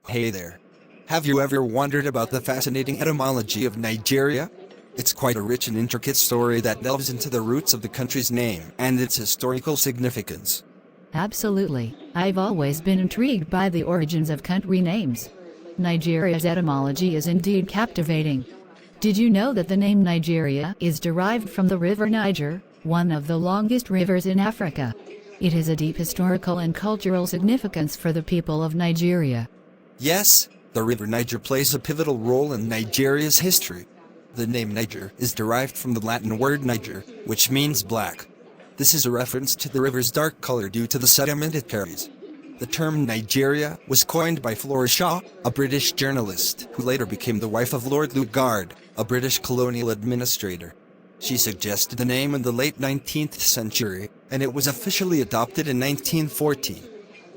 Hey there. Have you ever wondered about the fascinating etymology of Nigeria? It's quite a rich and intricate story that delves into the roots of the country's name and its historical significance. Absolutely. I've always been intrigued by the origins of country names. Nigeria's etymology is indeed captivating. Did you know that the name Nigeria is derived from the River Niger, one of the longest rivers in Africa? It has a deep historical and cultural significance for the people of Nigeria. Yes, the River Niger plays a pivotal role in Nigeria's history. The name Niger is derived from the Latin word niger, which means black. This is a reference to the river's dark color due to the sediment it carries. The term Nigeria was coined by Flora Shaw, a British journalist who later became the wife of Lord Lugard, a British colonial administrator. She suggested the name in the late 19th century, and it was officially adopted in 1914.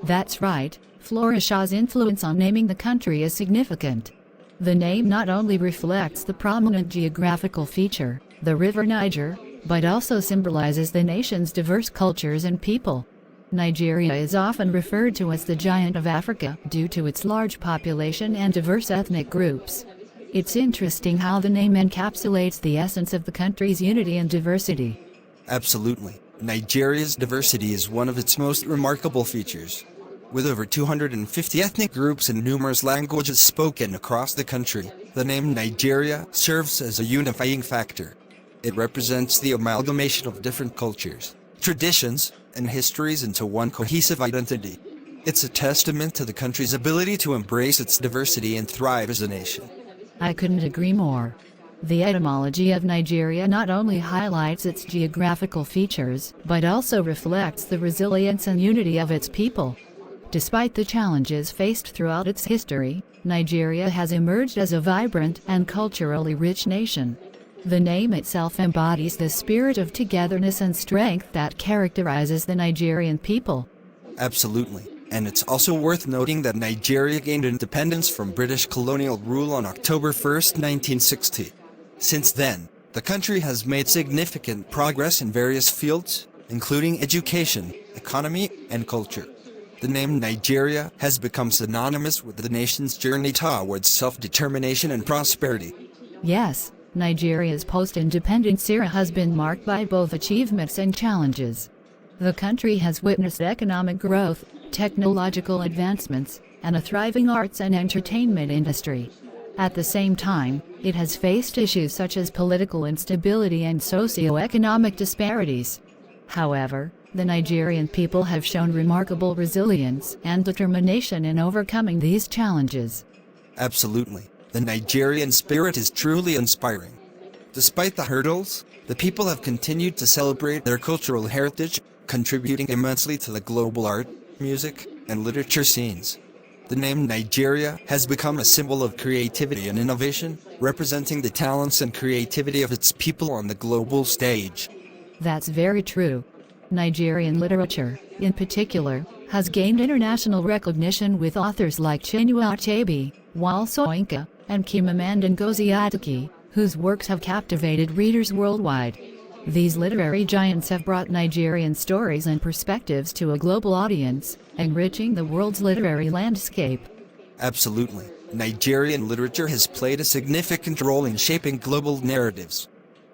That's right, Flora Shaw's influence on naming the country is significant. The name not only reflects the prominent geographical feature, the River Niger, but also symbolizes the nation's diverse cultures and people. Nigeria is often referred to as the Giant of Africa due to its large population and diverse ethnic groups. It's interesting how the name encapsulates the essence of the country's unity and diversity. Absolutely. Nigeria's diversity is one of its most remarkable features. With over 250 ethnic groups and numerous languages spoken across the country, the name Nigeria serves as a unifying factor. It represents the amalgamation of different cultures, traditions, and histories into one cohesive identity. It's a testament to the country's ability to embrace its diversity and thrive as a nation. I couldn't agree more. The etymology of Nigeria not only highlights its geographical features, but also reflects the resilience and unity of its people. Despite the challenges faced throughout its history, Nigeria has emerged as a vibrant and culturally rich nation. The name itself embodies the spirit of togetherness and strength that characterizes the Nigerian people. Absolutely. And it's also worth noting that Nigeria gained independence from British colonial rule on October 1, 1960. Since then, the country has made significant progress in various fields, including education, economy, and culture. The name Nigeria has become synonymous with the nation's journey towards self-determination and prosperity. Yes, Nigeria's post-independence era has been marked by both achievements and challenges. The country has witnessed economic growth, technological advancements, and a thriving arts and entertainment industry. At the same time, it has faced issues such as political instability and socio-economic disparities. However, the Nigerian people have shown remarkable resilience and determination in overcoming these challenges. Absolutely. The Nigerian spirit is truly inspiring. Despite the hurdles, the people have continued to celebrate their cultural heritage, contributing immensely to the global art, music, and literature scenes. The name Nigeria has become a symbol of creativity and innovation, representing the talents and creativity of its people on the global stage. That's very true. Nigerian literature, in particular, has gained international recognition with authors like Chinua Achebe, Wole Soyinka, and Chimamanda Ngozi Adichie, whose works have captivated readers worldwide. These literary giants have brought Nigerian stories and perspectives to a global audience, enriching the world's literary landscape. Absolutely. Nigerian literature has played a significant role in shaping global narratives.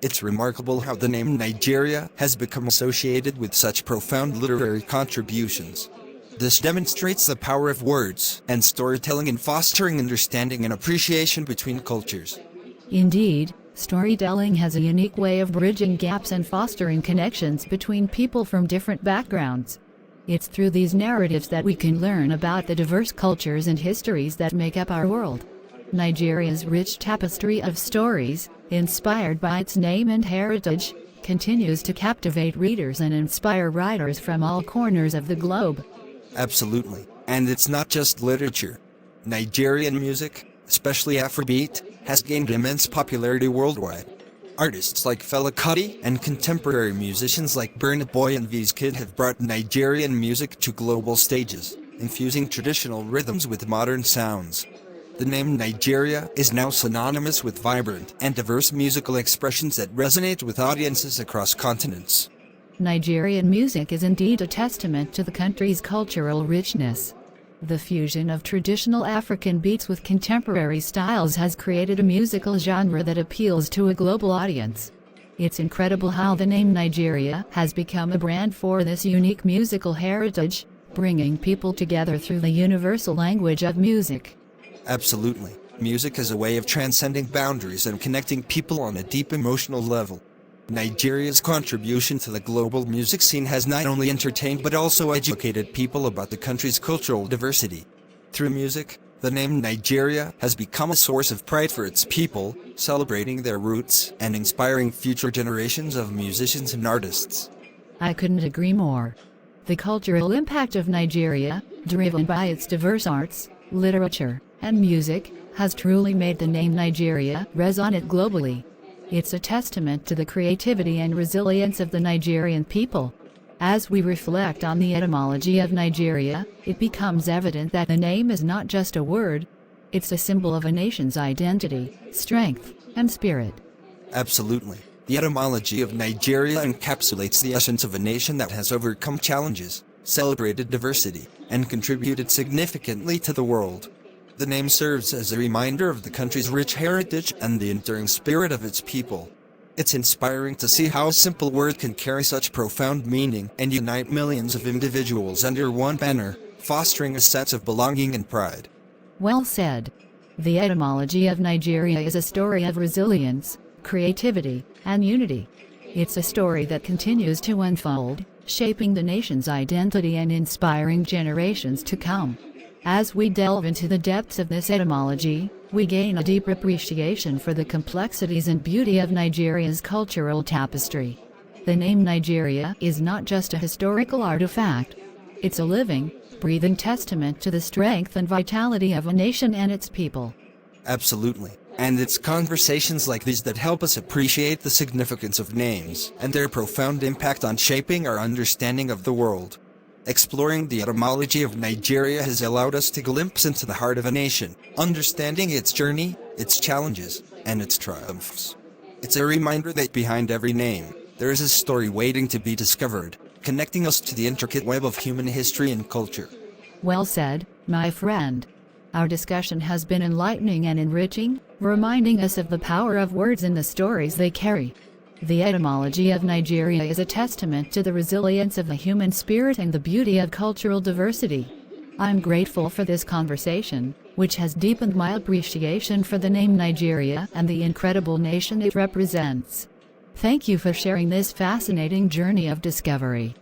It's remarkable how the name Nigeria has become associated with such profound literary contributions. This demonstrates the power of words and storytelling in fostering understanding and appreciation between cultures. Indeed, storytelling has a unique way of bridging gaps and fostering connections between people from different backgrounds. It's through these narratives that we can learn about the diverse cultures and histories that make up our world. Nigeria's rich tapestry of stories, inspired by its name and heritage, continues to captivate readers and inspire writers from all corners of the globe. Absolutely. And it's not just literature. Nigerian music, especially Afrobeat, has gained immense popularity worldwide. Artists like Fela Kuti and contemporary musicians like Burna Boy and Wizkid have brought Nigerian music to global stages, infusing traditional rhythms with modern sounds. The name Nigeria is now synonymous with vibrant and diverse musical expressions that resonate with audiences across continents. Nigerian music is indeed a testament to the country's cultural richness. The fusion of traditional African beats with contemporary styles has created a musical genre that appeals to a global audience. It's incredible how the name Nigeria has become a brand for this unique musical heritage, bringing people together through the universal language of music. Absolutely. Music is a way of transcending boundaries and connecting people on a deep emotional level. Nigeria's contribution to the global music scene has not only entertained but also educated people about the country's cultural diversity. Through music, the name Nigeria has become a source of pride for its people, celebrating their roots and inspiring future generations of musicians and artists. I couldn't agree more. The cultural impact of Nigeria, driven by its diverse arts, literature, and music, has truly made the name Nigeria resonate globally. It's a testament to the creativity and resilience of the Nigerian people. As we reflect on the etymology of Nigeria, it becomes evident that the name is not just a word, it's a symbol of a nation's identity, strength, and spirit. Absolutely. The etymology of Nigeria encapsulates the essence of a nation that has overcome challenges, celebrated diversity, and contributed significantly to the world. The name serves as a reminder of the country's rich heritage and the enduring spirit of its people. It's inspiring to see how a simple word can carry such profound meaning and unite millions of individuals under one banner, fostering a sense of belonging and pride. Well said. The etymology of Nigeria is a story of resilience, creativity, and unity. It's a story that continues to unfold, shaping the nation's identity and inspiring generations to come. As we delve into the depths of this etymology, we gain a deep appreciation for the complexities and beauty of Nigeria's cultural tapestry. The name Nigeria is not just a historical artifact. It's a living, breathing testament to the strength and vitality of a nation and its people. Absolutely. And it's conversations like these that help us appreciate the significance of names and their profound impact on shaping our understanding of the world. Exploring the etymology of Nigeria has allowed us to glimpse into the heart of a nation, understanding its journey, its challenges, and its triumphs. It's a reminder that behind every name, there is a story waiting to be discovered, connecting us to the intricate web of human history and culture. Well said, my friend. Our discussion has been enlightening and enriching, reminding us of the power of words and the stories they carry. The etymology of Nigeria is a testament to the resilience of the human spirit and the beauty of cultural diversity. I'm grateful for this conversation, which has deepened my appreciation for the name Nigeria and the incredible nation it represents. Thank you for sharing this fascinating journey of discovery.